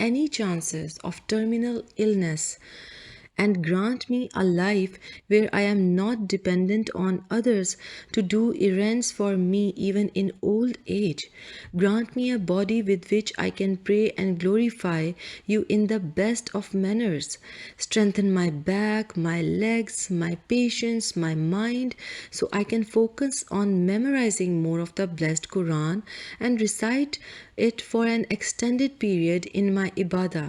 any chances of terminal illness, and grant me a life where I am not dependent on others to do errands for me even in old age. Grant me a body with which I can pray and glorify you in the best of manners. Strengthen my back, my legs, my patience, my mind, so I can focus on memorizing more of the blessed Quran and recite it for an extended period in my ibadah.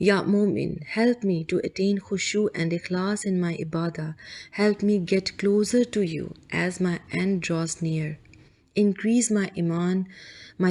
Ya Mu'min, help me to attain khushu and ikhlas in my ibadah. Help me get closer to you as my end draws near. Increase my iman, my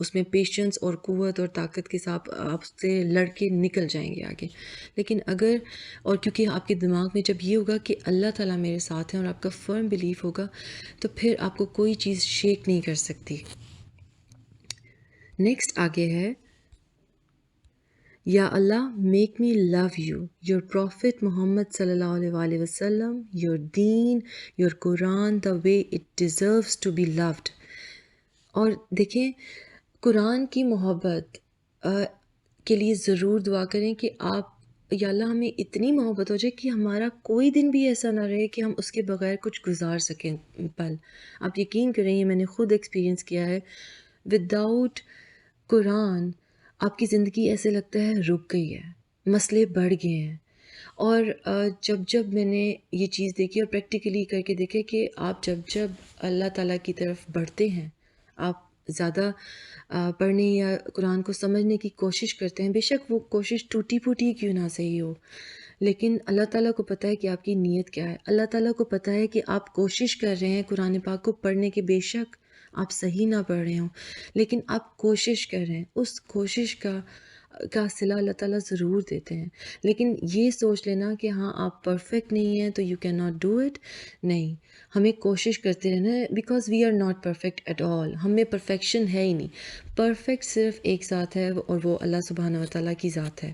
اس میں patience اور قوت اور طاقت کے ساتھ آپ سے لڑ کے نکل جائیں گے آگے. لیکن اگر اور کیونکہ آپ کے دماغ میں جب یہ ہوگا کہ اللہ تعالیٰ میرے ساتھ ہیں اور آپ کا فرم بلیف ہوگا تو پھر آپ کو کوئی چیز شیک نہیں کر سکتی. نیکسٹ آگے ہے یا اللہ make me love you your prophet محمد صلی اللہ علیہ وآلہ وسلم یور دین یور قرآن the way it deserves to be loved. اور دیکھیں قرآن کی محبت کے لیے ضرور دعا کریں کہ آپ یا اللہ ہمیں اتنی محبت ہو جائے کہ ہمارا کوئی دن بھی ایسا نہ رہے کہ ہم اس کے بغیر کچھ گزار سکیں پل. آپ یقین کریں یہ میں نے خود ایکسپیرینس کیا ہے. وداؤٹ قرآن آپ کی زندگی ایسے لگتا ہے رک گئی ہے، مسئلے بڑھ گئے ہیں. اور جب میں نے یہ چیز دیکھی اور پریکٹیکلی کر کے دیکھے کہ آپ جب اللہ تعالیٰ کی طرف بڑھتے ہیں، آپ زیادہ پڑھنے یا قرآن کو سمجھنے کی کوشش کرتے ہیں، بے شک وہ کوشش ٹوٹی پھوٹی کیوں نہ صحیح ہو، لیکن اللہ تعالیٰ کو پتہ ہے کہ آپ کی نیت کیا ہے. اللہ تعالیٰ کو پتہ ہے کہ آپ کوشش کر رہے ہیں قرآن پاک کو پڑھنے کے، بے شک آپ صحیح نہ پڑھ رہے ہوں لیکن آپ کوشش کر رہے ہیں. اس کوشش کا صلہ اللہ تعالیٰ ضرور دیتے ہیں. لیکن یہ سوچ لینا کہ ہاں آپ پرفیکٹ نہیں ہیں تو you can not do it, نہیں، ہمیں کوشش کرتے رہنا ہے because we are not perfect at all. ہمیں پرفیکشن ہے ہی نہیں، پرفیکٹ صرف ایک ذات ہے اور وہ اللہ سبحانہ و تعالیٰ کی ذات ہے.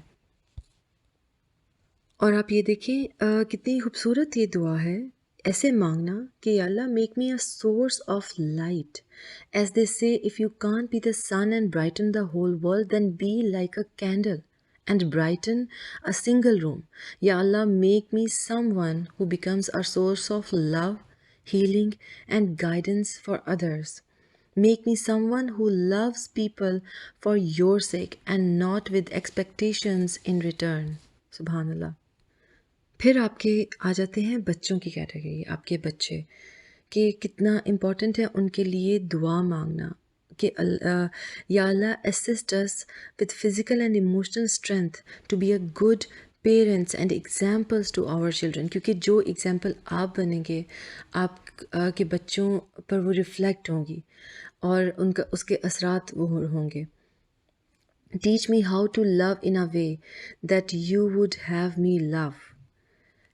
اور آپ یہ دیکھیں کتنی خوبصورت یہ دعا ہے، ایسے مانگنا کہ یا اللہ make me a source of light. As they say if you can't be the sun and brighten the whole world then be like a candle and brighten a single room. یا اللہ make me someone who becomes a source of love, healing and guidance for others. Make me someone who loves people for your sake and not with expectations in return. سبحان اللہ. پھر آپ کے آ جاتے ہیں بچوں کی کیٹیگری، آپ کے بچے کہ کتنا امپورٹنٹ ہے ان کے لیے دعا مانگنا کہ یا اللہ assist us with physical and emotional strength to be a good parents and examples to our children. کیونکہ جو ایگزامپل آپ بنیں گے آپ کے بچوں پر وہ ریفلیکٹ ہوں گی اور اس کے اثرات وہ ہوں گے. Teach me how to love in a way that you would have me love.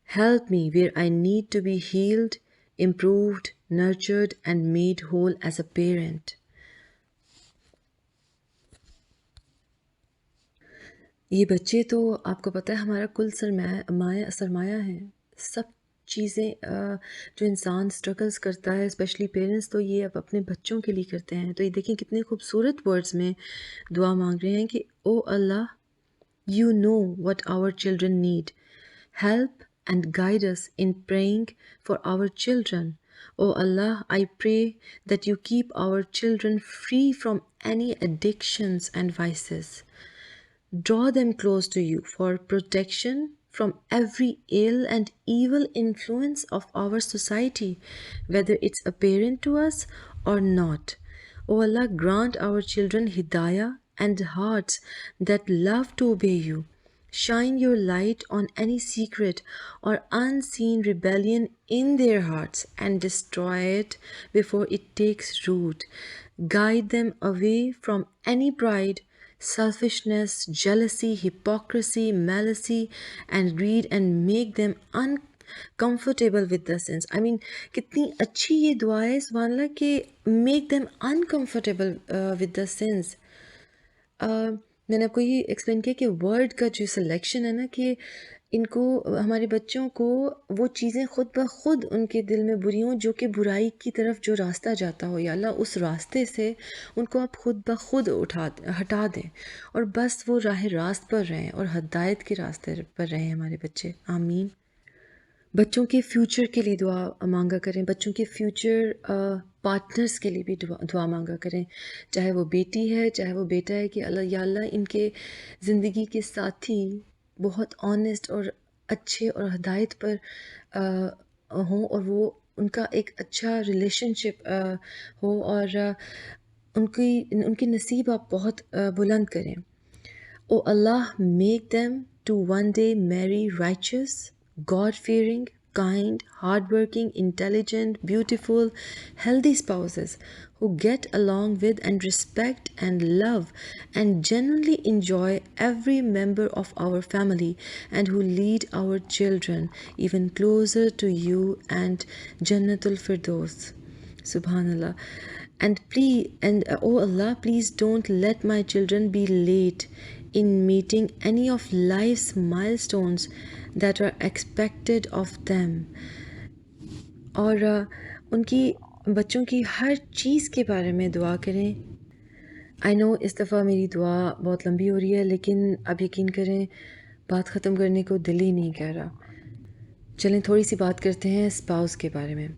Help me where I need to be healed, improved, nurtured and made whole as a parent. یہ بچے تو آپ کو پتہ ہے ہمارا کل سرمایہ ہے. سب چیزیں جو انسان اسٹرگلز کرتا ہے اسپیشلی پیرنٹس تو یہ اب اپنے بچوں کے لیے کرتے ہیں. تو یہ دیکھیں کتنے خوبصورت ورڈز میں دعا مانگ رہے ہیں کہ او اللہ you know what our children need, help and guide us in praying for our children. Oh Allah, I pray that you keep our children free from any addictions and vices. Draw them close to you for protection from every ill and evil influence of our society, whether it's apparent to us or not. Oh Allah, grant our children hidayah and hearts that love to obey you. Shine your light on any secret or unseen rebellion in their hearts and destroy it before it takes root. Guide them away from any pride, selfishness, jealousy, hypocrisy, malice, and greed and make them uncomfortable with the sins. I mean, کتنی اچھی یہ دعا ہے سبحان اللہ کہ make them uncomfortable with the sins. میں نے آپ کو یہ ایکسپلین کیا کہ ورڈ کا جو سلیکشن ہے نا کہ ان کو ہمارے بچوں کو وہ چیزیں خود بخود ان کے دل میں بری ہوں جو کہ برائی کی طرف جو راستہ جاتا ہو، یا اللہ اس راستے سے ان کو آپ خود بخود ہٹا دیں اور بس وہ راہ راست پر رہیں اور ہدایت کے راستے پر رہیں ہمارے بچے. آمین. بچوں کے فیوچر کے لیے دعا مانگا کریں، بچوں کے فیوچر پارٹنرز کے لیے بھی دعا مانگا کریں، چاہے وہ بیٹی ہے چاہے وہ بیٹا ہے، کہ اللہ یا اللہ ان کے زندگی کے ساتھی بہت آنیسٹ اور اچھے اور ہدایت پر ہوں اور وہ ان کا ایک اچھا ریلیشن شپ ہو اور ان کی نصیب آپ بہت بلند کریں. او اللہ make them to one day marry righteous, God-fearing, kind, hardworking, intelligent, beautiful, healthy spouses who get along with and respect and love and genuinely enjoy every member of our family and who lead our children even closer to you and Jannatul Firdaus. Subhanallah. Oh Allah, please don't let my children be late in meeting any of life's milestones that are expected of them. اور ان کی بچوں کی ہر چیز کے بارے میں دعا کریں. آئی نو اس دفعہ میری دعا بہت لمبی ہو رہی ہے، لیکن اب یقین کریں بات ختم کرنے کو دل ہی نہیں کہہ رہا. چلیں تھوڑی سی بات کرتے ہیں اسپاؤس کے بارے میں.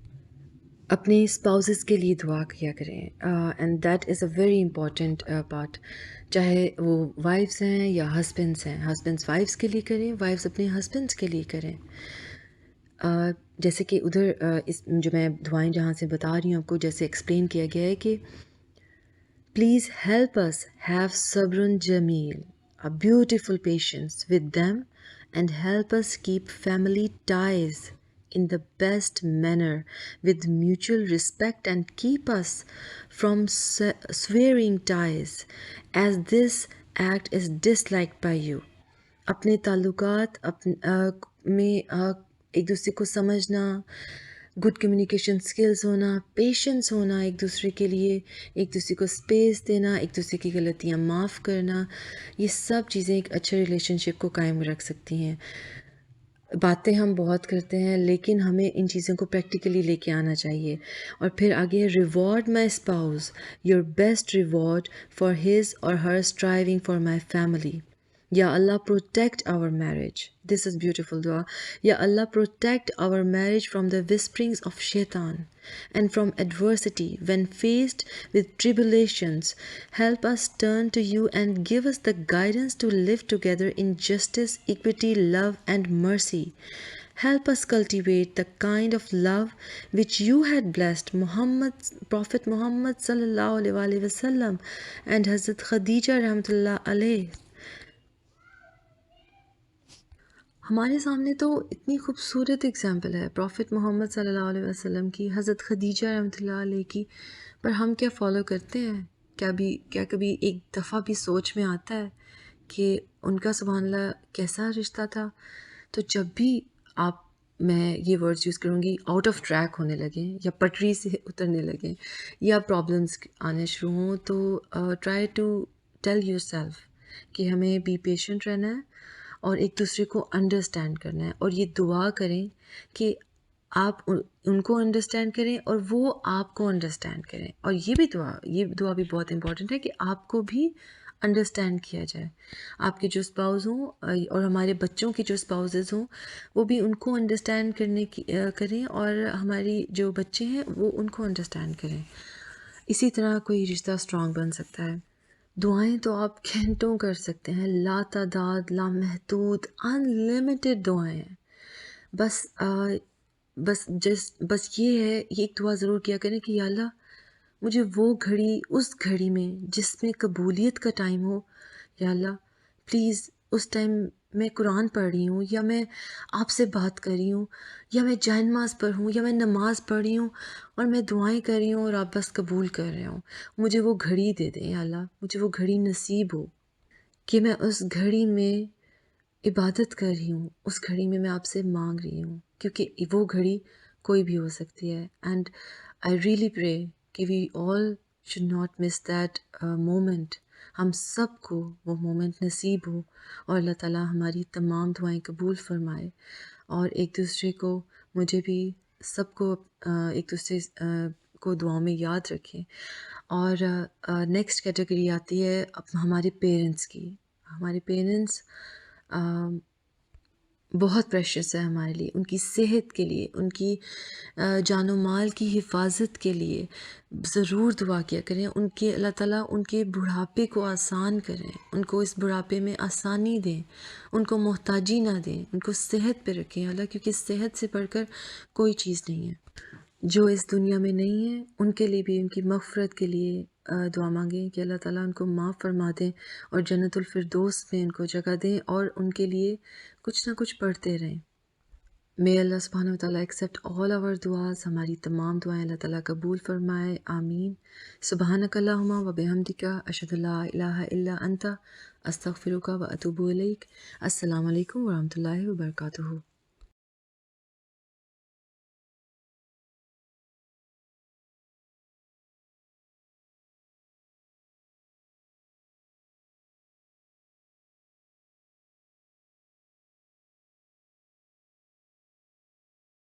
اپنے اسپاؤسز کے لیے دعا کیا کریں، and that is a very important part. چاہے وہ وائفز ہیں یا ہسبینڈس ہیں، ہسبینڈس وائفز کے لیے کریں، وائفز اپنے ہسبینڈس کے لیے کریں. جیسے کہ ادھر اس جو میں دعائیں جہاں سے بتا رہی ہوں آپ کو، جیسے ایکسپلین کیا گیا ہے کہ پلیز ہیلپ us have صبر جمیل، a beautiful patience with them and help us keep family ties in the best manner with mutual respect and keep us from swearing ties as this act is disliked by you. اپنے تعلقات میں ایک دوسرے کو سمجھنا، good communication skills ہونا، patience ہونا ایک دوسرے کے لیے، ایک دوسرے کو اسپیس دینا، ایک دوسرے کی غلطیاں معاف کرنا، یہ سب چیزیں ایک اچھے ریلیشن شپ کو قائم رکھ سکتی ہیں. باتیں ہم بہت کرتے ہیں لیکن ہمیں ان چیزوں کو پریکٹیکلی لے کے آنا چاہیے. اور پھر آگے reward my spouse your best reward for his or Hare striving for my family. یا اللہ protect our marriage. This is beautiful dua. Ya Allah protect our marriage from the whisperings of shaitan and from adversity when faced with tribulations. Help us turn to you and give us the guidance to live together in justice, equity, love and mercy. Help us cultivate the kind of love which you had blessed Prophet Muhammad sallallahu alaihi wasallam and Hazrat Khadija rahmatullah alayh. ہمارے سامنے تو اتنی خوبصورت example ہے profit محمد صلی اللہ علیہ وسلم کی، حضرت خدیجہ رحمۃ اللہ علیہ کی، پر ہم کیا فالو کرتے ہیں؟ کیا کبھی ایک دفعہ بھی سوچ میں آتا ہے کہ ان کا سبحان اللہ کیسا رشتہ تھا؟ تو جب بھی آپ، میں یہ ورڈز یوز کروں گی، آؤٹ آف ٹریک ہونے لگیں یا پٹری سے اترنے لگیں یا پرابلمس آنے شروع ہوں، تو try to tell yourself کہ ہمیں بی پیشنٹ رہنا ہے اور ایک دوسرے کو انڈرسٹینڈ کرنا ہے، اور یہ دعا کریں کہ آپ ان کو انڈرسٹینڈ کریں اور وہ آپ کو انڈرسٹینڈ کریں. اور یہ دعا بھی بہت امپورٹنٹ ہے کہ آپ کو بھی انڈرسٹینڈ کیا جائے. آپ کے جو اسپاؤز ہوں اور ہمارے بچوں کے جو اسپاؤزز ہوں وہ بھی ان کو انڈرسٹینڈ کریں اور ہماری جو بچے ہیں وہ ان کو انڈرسٹینڈ کریں. اسی طرح کوئی رشتہ اسٹرانگ بن سکتا ہے. دعائیں تو آپ گھنٹوں کر سکتے ہیں، لا تعداد، لا محدود، ان لمیٹڈ دعائیں ہیں. بس یہ ہے، یہ ایک دعا ضرور کیا کریں کہ یا اللہ مجھے وہ گھڑی، اس گھڑی میں جس میں قبولیت کا ٹائم ہو، یا اللہ پلیز اس ٹائم میں قرآن پڑھ رہی ہوں یا میں آپ سے بات کر رہی ہوں یا میں جائے نماز پڑھ ہوں یا میں نماز پڑھ رہی ہوں اور میں دعائیں کر رہی ہوں اور آپ بس قبول کر رہے ہوں، مجھے وہ گھڑی دے دیں یا اللہ، مجھے وہ گھڑی نصیب ہو کہ میں اس گھڑی میں عبادت کر رہی ہوں، اس گھڑی میں آپ سے مانگ رہی ہوں، کیونکہ وہ گھڑی کوئی بھی ہو سکتی ہے. اینڈ آئی ریئلی پرے کہ we all should not miss that moment. ہم سب کو وہ مومنٹ نصیب ہو اور اللہ تعالیٰ ہماری تمام دعائیں قبول فرمائے، اور ایک دوسرے کو، مجھے بھی، سب کو ایک دوسرے کو دعاؤں میں یاد رکھیں. اور نیکسٹ کیٹیگری آتی ہے ہمارے پیرنٹس کی. ہمارے پیرنٹس بہت پریشیس ہے ہمارے لیے، ان کی صحت کے لیے، ان کی جان و مال کی حفاظت کے لیے ضرور دعا کیا کریں. ان کے اللہ تعالیٰ ان کے بڑھاپے کو آسان کریں، ان کو اس بڑھاپے میں آسانی دیں، ان کو محتاجی نہ دیں، ان کو صحت پہ رکھیں اللہ، کیونکہ صحت سے بڑھ کر کوئی چیز نہیں ہے. جو اس دنیا میں نہیں ہے ان کے لیے بھی، ان کی مغفرت کے لیے دعا مانگیں کہ اللہ تعالیٰ ان کو معاف فرما دیں اور جنت الفردوس میں ان کو جگہ دیں، اور ان کے لیے کچھ نہ کچھ پڑھتے رہیں. May Allah subhanahu wa ta'ala accept all our du'as. ہماری تمام دعائیں اللہ تعالیٰ قبول فرمائے، آمین۔ سبحانک اللہم و بحمدک، اشہد ان لا الہ الا انت، استغفرک و اتوب الیک۔ السلام علیکم ورحمۃ اللہ وبرکاتہ۔